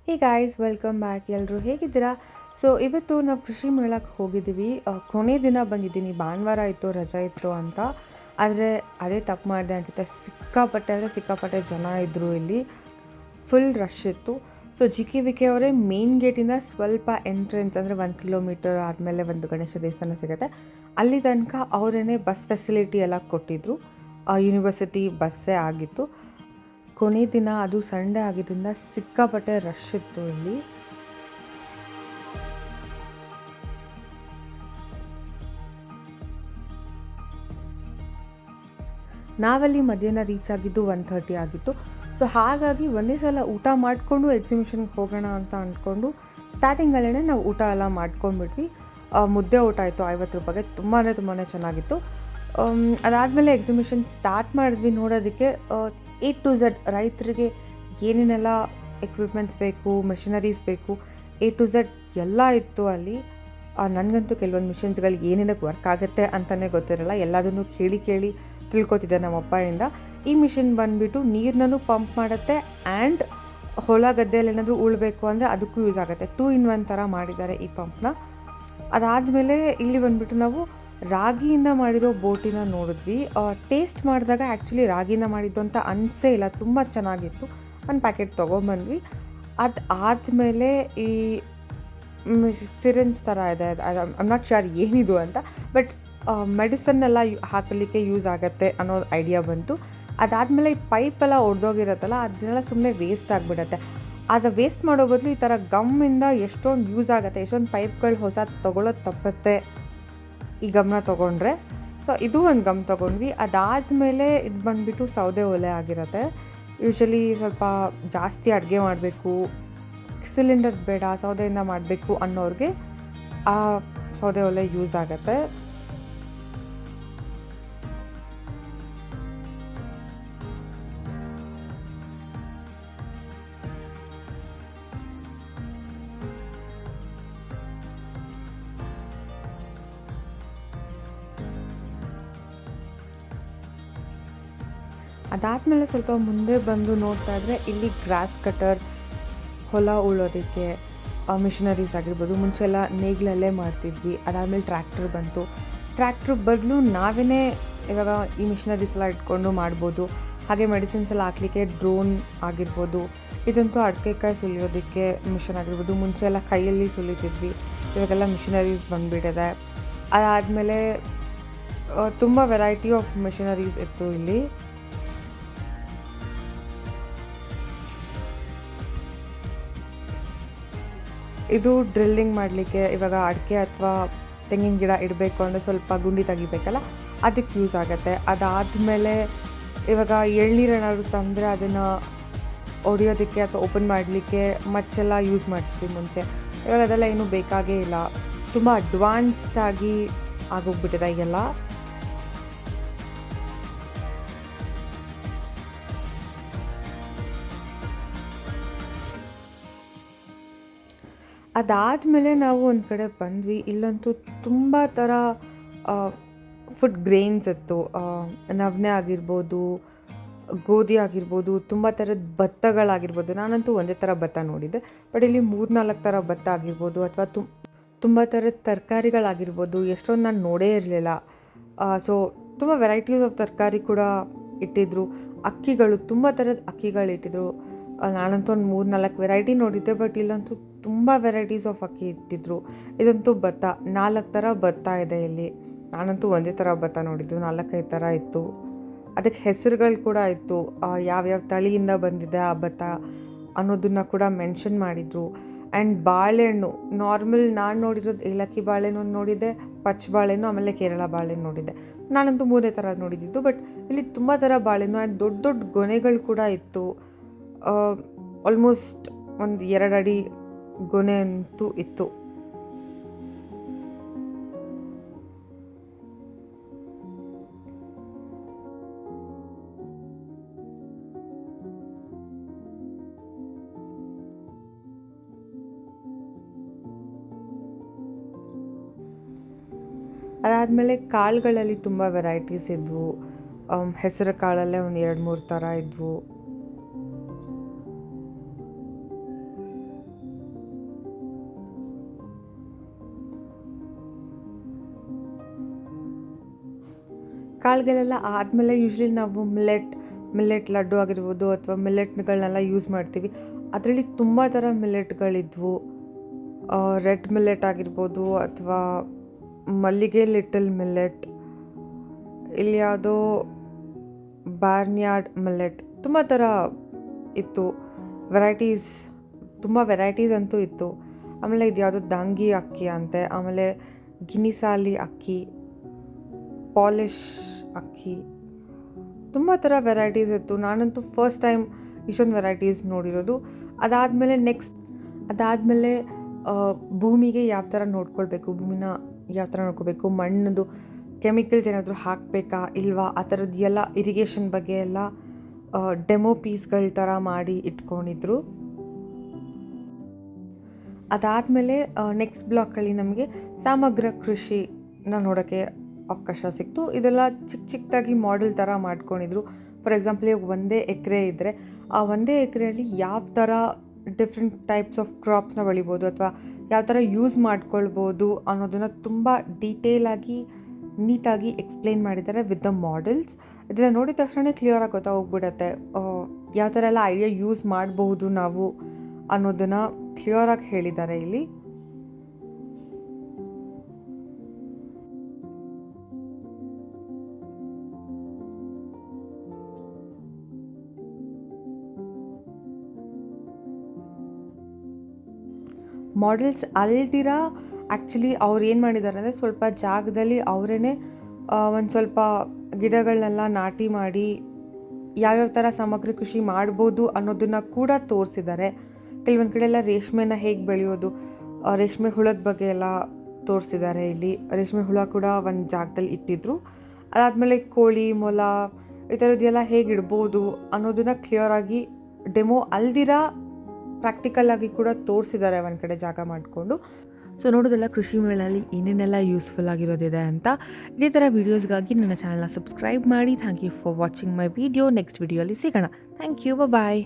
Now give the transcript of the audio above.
Hey guys welcome back. ಎಲ್ಲರೂ ಹೇಗಿದ್ದೀರಾ? So ಇವತ್ತು ನಾವು ಕೃಷಿ ಮೇಳಕ್ಕೆ ಹೋಗಿದ್ದೀವಿ. ಕೊನೆ ದಿನ ಬಂದಿದ್ದೀನಿ. ಭಾನುವಾರ ಇತ್ತು, ರಜೆ ಇತ್ತು ಅಂತ. ಆದರೆ ಅದೇ ತಪ್ಪು ಮಾಡಿದೆ ಅನಿಸುತ್ತೆ. ಸಿಕ್ಕಾಪಟ್ಟೆ ಜನ ಇದ್ದರು. ಇಲ್ಲಿ ಫುಲ್ ರಶ್ ಇತ್ತು. ಸೊ JKVK ಅವರೇ ಮೇನ್ ಗೇಟಿಂದ ಸ್ವಲ್ಪ ಎಂಟ್ರೆನ್ಸ್ ಅಂದರೆ 1 ಕಿಲೋಮೀಟರ್ ಆದಮೇಲೆ ಒಂದು ಗಣೇಶ ದೇವಸ್ಥಾನ ಸಿಗುತ್ತೆ. ಅಲ್ಲಿ ತನಕ ಅವರೇ ಬಸ್ ಫೆಸಿಲಿಟಿ ಎಲ್ಲ ಕೊಟ್ಟಿದ್ದರು. ಯೂನಿವರ್ಸಿಟಿ ಬಸ್ಸೇ ಆಗಿತ್ತು. ಕೊನೆ ದಿನ ಅದು ಸಂಡೇ ಆಗಿದ್ದರಿಂದ ಸಿಕ್ಕಾಪಟ್ಟೆ ರಶ್ ಇತ್ತು ಇಲ್ಲಿ. ನಾವಲ್ಲಿ ಮಧ್ಯಾಹ್ನ ರೀಚ್ ಆಗಿದ್ದು 1:30 ಆಗಿತ್ತು. ಸೊ ಹಾಗಾಗಿ ಒಂದೇ ಸಲ ಊಟ ಮಾಡಿಕೊಂಡು ಎಕ್ಸಿಬಿಷನ್ಗೆ ಹೋಗೋಣ ಅಂತ ಅಂದ್ಕೊಂಡು ಸ್ಟಾರ್ಟಿಂಗಲ್ಲೇ ನಾವು ಊಟ ಎಲ್ಲ ಮಾಡ್ಕೊಂಡ್ಬಿಟ್ವಿ. ಮುದ್ದೆ ಊಟ ಆಯಿತು 50 ರೂಪಾಯಿಗೆ. ತುಂಬಾ ಚೆನ್ನಾಗಿತ್ತು. ಅದಾದಮೇಲೆ ಎಕ್ಸಿಬಿಷನ್ ಸ್ಟಾರ್ಟ್ ಮಾಡಿದ್ವಿ ನೋಡೋದಕ್ಕೆ. A to Z ರೈತರಿಗೆ ಏನೇನೆಲ್ಲ ಎಕ್ವಿಪ್ಮೆಂಟ್ಸ್ ಬೇಕು, ಮೆಷಿನರೀಸ್ ಬೇಕು, A to Z ಎಲ್ಲ ಇತ್ತು ಅಲ್ಲಿ. ನನಗಂತೂ ಕೆಲವೊಂದು ಮಿಷನ್ಸ್ಗಳು ಏನೇನಕ್ಕೆ ವರ್ಕ್ ಆಗುತ್ತೆ ಅಂತಲೇ ಗೊತ್ತಿರಲ್ಲ. ಎಲ್ಲದನ್ನು ಕೇಳಿ ತಿಳ್ಕೊತಿದ್ದೆ ನಮ್ಮ ಅಪ್ಪಯಿಂದ. ಈ ಮಿಷಿನ್ ಬಂದುಬಿಟ್ಟು ನೀರನ್ನೂ ಪಂಪ್ ಮಾಡುತ್ತೆ ಆ್ಯಂಡ್ ಹೊಲ ಗದ್ದೆಯಲ್ಲಿ ಏನಾದರೂ ಉಳಬೇಕು ಅಂದರೆ ಅದಕ್ಕೂ ಯೂಸ್ ಆಗುತ್ತೆ. 2 in 1 ಥರ ಮಾಡಿದ್ದಾರೆ ಈ ಪಂಪ್ನ. ಅದಾದಮೇಲೆ ಇಲ್ಲಿ ಬಂದುಬಿಟ್ಟು ನಾವು ರಾಗಿಯಿಂದ ಮಾಡಿರೋ ಬೋಟಿನ ನೋಡಿದ್ವಿ. ಟೇಸ್ಟ್ ಮಾಡಿದಾಗ ಆ್ಯಕ್ಚುಲಿ ರಾಗಿಯಿಂದ ಮಾಡಿದ್ದು ಅಂತ ಅನಿಸೇ ಇಲ್ಲ. ತುಂಬ ಚೆನ್ನಾಗಿತ್ತು. ಒಂದು ಪ್ಯಾಕೆಟ್ ತೊಗೊಂಬಂದ್ವಿ. ಅದು ಆದಮೇಲೆ ಈ ಸಿರಿಂಜ್ ಥರ ಇದೆ. ಐಮ್ ನಾಟ್ ಶ್ಯೂರ್ ಏನಿದು ಅಂತ, ಬಟ್ ಮೆಡಿಸನ್ನೆಲ್ಲ ಹಾಕಲಿಕ್ಕೆ ಯೂಸ್ ಆಗುತ್ತೆ ಅನ್ನೋ ಐಡಿಯಾ ಬಂತು. ಅದಾದಮೇಲೆ ಈ ಪೈಪೆಲ್ಲ ಒಡೆದೋಗಿರುತ್ತಲ್ಲ, ಅದನ್ನೆಲ್ಲ ಸುಮ್ಮನೆ ವೇಸ್ಟ್ ಆಗಿಬಿಡತ್ತೆ. ಅದು ವೇಸ್ಟ್ ಮಾಡೋ ಬದಲು ಈ ಥರ ಗಮ್ಮಿಂದ ಎಷ್ಟೊಂದು ಯೂಸ್ ಆಗುತ್ತೆ. ಎಷ್ಟೊಂದು ಪೈಪ್ಗಳು ಹೊಸ ತೊಗೊಳೋದು ತಪ್ಪತ್ತೆ ಈ ಗಮ್ನ ತೊಗೊಂಡ್ರೆ. ಸೊ ಇದು ಒಂದು ಗಮ್ ತೊಗೊಂಡ್ವಿ. ಅದಾದಮೇಲೆ ಇದು ಬಂದುಬಿಟ್ಟು ಸೌದೆ ಒಲೆ ಆಗಿರುತ್ತೆ. ಯೂಶ್ವಲಿ ಸ್ವಲ್ಪ ಜಾಸ್ತಿ ಅಡುಗೆ ಮಾಡಬೇಕು, ಸಿಲಿಂಡರ್ ಬೇಡ, ಸೌದೆಯಿಂದ ಮಾಡಬೇಕು ಅನ್ನೋರಿಗೆ ಆ ಸೌದೆ ಒಲೆ ಯೂಸ್ ಆಗುತ್ತೆ. ಅದಾದಮೇಲೆ ಸ್ವಲ್ಪ ಮುಂದೆ ಬಂದು ನೋಡ್ತಾ ಇದ್ದರೆ ಇಲ್ಲಿ ಗ್ರಾಸ್ ಕಟರ್, ಹೊಲ ಉಳೋದಕ್ಕೆ ಮಿಷನರೀಸ್ ಆಗಿರ್ಬೋದು. ಮುಂಚೆ ಎಲ್ಲ ನೇಗಿಲಲ್ಲೇ ಮಾಡ್ತಿದ್ವಿ. ಅದಾದಮೇಲೆ ಟ್ರ್ಯಾಕ್ಟರ್ ಬಂತು. ಟ್ರ್ಯಾಕ್ಟ್ರ್ ಬದಲು ನಾವೇ ಇವಾಗ ಈ ಮಿಷನರೀಸ್ ಎಲ್ಲ ಇಟ್ಕೊಂಡು ಮಾಡ್ಬೋದು. ಹಾಗೆ ಮೆಡಿಸಿನ್ಸ್ ಎಲ್ಲ ಹಾಕಲಿಕ್ಕೆ ಡ್ರೋನ್ ಆಗಿರ್ಬೋದು. ಇದಂತೂ ಅಡಿಕೆಕಾಯಿ ಸುಲಿಯೋದಕ್ಕೆ ಮಿಷನ್ ಆಗಿರ್ಬೋದು. ಮುಂಚೆ ಎಲ್ಲ ಕೈಯಲ್ಲಿ ಸುಲಿತಿದ್ವಿ. ಇವಾಗೆಲ್ಲ ಮಿಷನರೀಸ್ ಬಂದುಬಿಟ್ಟಿದೆ. ಅದಾದಮೇಲೆ ತುಂಬ ವೆರೈಟಿ ಆಫ್ ಮಿಷನರೀಸ್ ಇತ್ತು ಇಲ್ಲಿ. ಇದು ಡ್ರಿಲ್ಲಿಂಗ್ ಮಾಡಲಿಕ್ಕೆ, ಇವಾಗ ಅಡಿಕೆ ಅಥವಾ ತೆಂಗಿನ ಗಿಡ ಇಡಬೇಕು ಅಂದರೆ ಸ್ವಲ್ಪ ಗುಂಡಿ ತೆಗಿಬೇಕಲ್ಲ, ಅದಕ್ಕೆ ಯೂಸ್ ಆಗುತ್ತೆ. ಅದಾದಮೇಲೆ ಇವಾಗ ಎಳ್ನೀರು ಏನಾದರೂ ತಂದರೆ ಅದನ್ನು ಒಡೆಯೋದಕ್ಕೆ ಅಥವಾ ಓಪನ್ ಮಾಡಲಿಕ್ಕೆ ಮಚ್ಚೆಲ್ಲ ಯೂಸ್ ಮಾಡ್ತೀವಿ ಮುಂಚೆ. ಇವಾಗ ಅದೆಲ್ಲ ಏನೂ ಬೇಕಾಗೇ ಇಲ್ಲ. ತುಂಬ ಅಡ್ವಾನ್ಸ್ಡಾಗಿ ಆಗೋಗ್ಬಿಟ್ಟಿದೆ ಈಗೆಲ್ಲ. ಅದಾದಮೇಲೆ ನಾವು ಒಂದು ಕಡೆ ಬಂದ್ವಿ. ಇಲ್ಲಂತೂ ತುಂಬ ಥರ ಫುಡ್ ಗ್ರೇನ್ಸ್ ಇತ್ತು. ನವಣೆ ಆಗಿರ್ಬೋದು, ಗೋಧಿ ಆಗಿರ್ಬೋದು, ತುಂಬ ಥರದ ಭತ್ತಗಳಾಗಿರ್ಬೋದು. ನಾನಂತೂ ಒಂದೇ ಥರ ಭತ್ತ ನೋಡಿದ್ದೆ, ಬಟ್ ಇಲ್ಲಿ 3-4 ಥರ ಭತ್ತ ಆಗಿರ್ಬೋದು, ಅಥವಾ ತುಂಬ ಥರದ ತರಕಾರಿಗಳಾಗಿರ್ಬೋದು. ಎಷ್ಟೊಂದು ನಾನು ನೋಡೇ ಇರಲಿಲ್ಲ. ಸೊ ತುಂಬ ವೆರೈಟೀಸ್ ಆಫ್ ತರಕಾರಿ ಕೂಡ ಇಟ್ಟಿದ್ದರು. ಅಕ್ಕಿಗಳು, ತುಂಬ ಥರದ ಅಕ್ಕಿಗಳು ಇಟ್ಟಿದ್ರು. ನಾನಂತೂ ಒಂದು 3-4 ವೆರೈಟಿ ನೋಡಿದ್ದೆ, ಬಟ್ ಇಲ್ಲಂತೂ ತುಂಬ ವೆರೈಟೀಸ್ ಆಫ್ ಅಕ್ಕಿ ಇಟ್ಟಿದ್ರು. ಇದಂತೂ ಭತ್ತ, 4 ಥರ ಭತ್ತ ಇದೆ ಇಲ್ಲಿ. ನಾನಂತೂ ಒಂದೇ ಥರ ಭತ್ತ ನೋಡಿದ್ದು, 4-5 ಥರ ಇತ್ತು. ಅದಕ್ಕೆ ಹೆಸರುಗಳು ಕೂಡ ಇತ್ತು. ಯಾವ್ಯಾವ ತಳಿಯಿಂದ ಬಂದಿದೆ ಆ ಭತ್ತ ಅನ್ನೋದನ್ನು ಕೂಡ ಮೆನ್ಷನ್ ಮಾಡಿದರು. ಆ್ಯಂಡ್ ಬಾಳೆಹಣ್ಣು, ನಾರ್ಮಲ್ ನಾನು ನೋಡಿರೋದು ಏಲಕ್ಕಿ ಬಾಳೆಹಣ್ಣು ಒಂದು ನೋಡಿದ್ದೆ, ಪಚ್ಚ ಬಾಳೆಹಣ್ಣು, ಆಮೇಲೆ ಕೇರಳ ಬಾಳೆಹಣ್ಣು ನೋಡಿದ್ದೆ. ನಾನಂತೂ 3 ಥರ ನೋಡಿದ್ದು, ಬಟ್ ಇಲ್ಲಿ ತುಂಬ ಥರ ಬಾಳೆಹಣ್ಣು ಆ್ಯಂಡ್ ದೊಡ್ಡ ದೊಡ್ಡ ಗೊನೆಗಳು ಕೂಡ ಇತ್ತು. ಆಲ್ಮೋಸ್ಟ್ ಒಂದು 2 ಅಡಿ ಗೊನೆ ಅಂತೂ ಇತ್ತು. ಅದಾದಮೇಲೆ ಕಾಳುಗಳಲ್ಲಿ ತುಂಬ ವೆರೈಟೀಸ್ ಇದ್ವು. ಹೆಸರು ಕಾಳಲ್ಲೇ ಒಂದು 2-3 ಥರ ಇದ್ವು. ಕಾಳುಗಳೆಲ್ಲ ಆದಮೇಲೆ ಯೂಶ್ವಲಿ ನಾವು ಮಿಲ್ಲೆಟ್ ಲಡ್ಡು ಆಗಿರ್ಬೋದು ಅಥವಾ ಮಿಲ್ಲೆಟ್ಗಳನ್ನೆಲ್ಲ ಯೂಸ್ ಮಾಡ್ತೀವಿ. ಅದರಲ್ಲಿ ತುಂಬ ಥರ ಮಿಲ್ಲೆಟ್ಗಳಿದ್ವು. ರೆಡ್ ಮಿಲ್ಲೆಟ್ ಆಗಿರ್ಬೋದು ಅಥವಾ ಮಲ್ಲಿಗೆ ಲಿಟಲ್ ಮಿಲ್ಲೆಟ್, ಇಲ್ಲಿ ಯಾವುದೋ ಬಾರ್ನ್ಯಾರ್ಡ್ ಮಿಲ್ಲೆಟ್, ತುಂಬ ಥರ ಇತ್ತು. ತುಂಬ ವೆರೈಟೀಸ್ ಅಂತೂ ಇತ್ತು. ಆಮೇಲೆ ಇದು ಯಾವುದೋ ದಾಂಗಿ ಅಕ್ಕಿ ಅಂತೆ, ಆಮೇಲೆ ಗಿನಿಸಾಲಿ ಅಕ್ಕಿ, ಪಾಲಿಶ್ ಅಕ್ಕಿ, ತುಂಬ ಥರ ವೆರೈಟೀಸ್ ಇತ್ತು. ನಾನಂತೂ ಫಸ್ಟ್ ಟೈಮ್ ಇಷ್ಟೊಂದು ವೆರೈಟೀಸ್ ನೋಡಿರೋದು. ಅದಾದಮೇಲೆ ಭೂಮಿಗೆ ಯಾವ ಥರ ನೋಡ್ಕೊಳ್ಬೇಕು, ಭೂಮಿನ ಯಾವ ಥರ ನೋಡ್ಕೋಬೇಕು, ಮಣ್ಣದು ಕೆಮಿಕಲ್ಸ್ ಏನಾದರೂ ಹಾಕಬೇಕಾ ಇಲ್ವಾ, ಆ ಥರದ್ದು ಎಲ್ಲ ಇರಿಗೇಷನ್ ಬಗ್ಗೆ ಎಲ್ಲ ಡೆಮೋ ಪೀಸ್ಗಳ ಥರ ಮಾಡಿ ಇಟ್ಕೊಂಡಿದ್ರು. ಅದಾದಮೇಲೆ ನೆಕ್ಸ್ಟ್ ಬ್ಲಾಕಲ್ಲಿ ನಮಗೆ ಸಮಗ್ರ ಕೃಷಿನ ನೋಡೋಕ್ಕೆ ಅವಕಾಶ ಸಿಕ್ತು. ಇದೆಲ್ಲ ಚಿಕ್ಕದಾಗಿ ಮಾಡೆಲ್ ಥರ ಮಾಡ್ಕೊಂಡಿದ್ರು. ಫಾರ್ ಎಕ್ಸಾಂಪಲ್ ಈಗ 1 ಎಕರೆ ಇದ್ದರೆ ಆ 1 ಎಕರೆಯಲ್ಲಿ ಯಾವ ಥರ ಡಿಫ್ರೆಂಟ್ ಟೈಪ್ಸ್ ಆಫ್ ಕ್ರಾಪ್ಸ್ನ ಬೆಳಿಬೋದು ಅಥವಾ ಯಾವ ಥರ ಯೂಸ್ ಮಾಡ್ಕೊಳ್ಬೋದು ಅನ್ನೋದನ್ನು ತುಂಬ ಡೀಟೇಲಾಗಿ ನೀಟಾಗಿ ಎಕ್ಸ್ಪ್ಲೇನ್ ಮಾಡಿದ್ದಾರೆ ವಿತ್ ದ ಮಾಡೆಲ್ಸ್. ಇದನ್ನು ನೋಡಿದ ತಕ್ಷಣ ಕ್ಲಿಯರಾಗಿ ಗೊತ್ತಾಗೋಗ್ಬಿಡತ್ತೆ ಯಾವ ಥರ ಎಲ್ಲ ಐಡಿಯಾ ಯೂಸ್ ಮಾಡಬಹುದು ನಾವು ಅನ್ನೋದನ್ನು ಕ್ಲಿಯರಾಗಿ ಹೇಳಿದ್ದಾರೆ ಇಲ್ಲಿ. ಮಾಡೆಲ್ಸ್ ಅಲ್ದಿರ ಆ್ಯಕ್ಚುಲಿ ಅವ್ರು ಏನು ಮಾಡಿದ್ದಾರೆ ಅಂದರೆ ಸ್ವಲ್ಪ ಜಾಗದಲ್ಲಿ ಅವರೇ ಒಂದು ಸ್ವಲ್ಪ ಗಿಡಗಳನ್ನೆಲ್ಲ ನಾಟಿ ಮಾಡಿ ಯಾವ್ಯಾವ ಥರ ಸಮಗ್ರ ಕೃಷಿ ಮಾಡ್ಬೋದು ಅನ್ನೋದನ್ನು ಕೂಡ ತೋರಿಸಿದ್ದಾರೆ. ಕೆಲವೊಂದು ಕಡೆ ಎಲ್ಲ ರೇಷ್ಮೆನ ಹೇಗೆ ಬೆಳೆಯೋದು, ರೇಷ್ಮೆ ಹುಳದ ಬಗ್ಗೆ ಎಲ್ಲ ತೋರಿಸಿದ್ದಾರೆ. ಇಲ್ಲಿ ರೇಷ್ಮೆ ಹುಳ ಕೂಡ ಒಂದು ಜಾಗದಲ್ಲಿ ಇಟ್ಟಿದ್ರು. ಅದಾದಮೇಲೆ ಕೋಳಿ, ಮೊಲ ಈ ಥರದ್ದೆಲ್ಲ ಹೇಗೆ ಇಡ್ಬೋದು ಅನ್ನೋದನ್ನು ಕ್ಲಿಯರಾಗಿ ಡೆಮೋ ಅಲ್ದಿರ ಪ್ರಾಕ್ಟಿಕಲ್ ಆಗಿ ಕೂಡ ತೋರಿಸಿದ್ದಾರೆ ಒಂದು ಕಡೆ ಜಾಗ ಮಾಡಿಕೊಂಡು. ಸೊ ನೋಡೋದೆಲ್ಲ ಕೃಷಿ ಮೇಳಲ್ಲಿ ಏನೇನೆಲ್ಲ ಯೂಸ್ಫುಲ್ ಆಗಿರೋದಿದೆ ಅಂತ. ಇದೇ ಥರ ವೀಡಿಯೋಸ್ಗಾಗಿ ನನ್ನ ಚಾನಲ್ನ ಸಬ್ಸ್ಕ್ರೈಬ್ ಮಾಡಿ. Thank you for watching my video. Next ವಿಡಿಯೋಲಿ ಸಿಗೋಣ. Thank you, bye.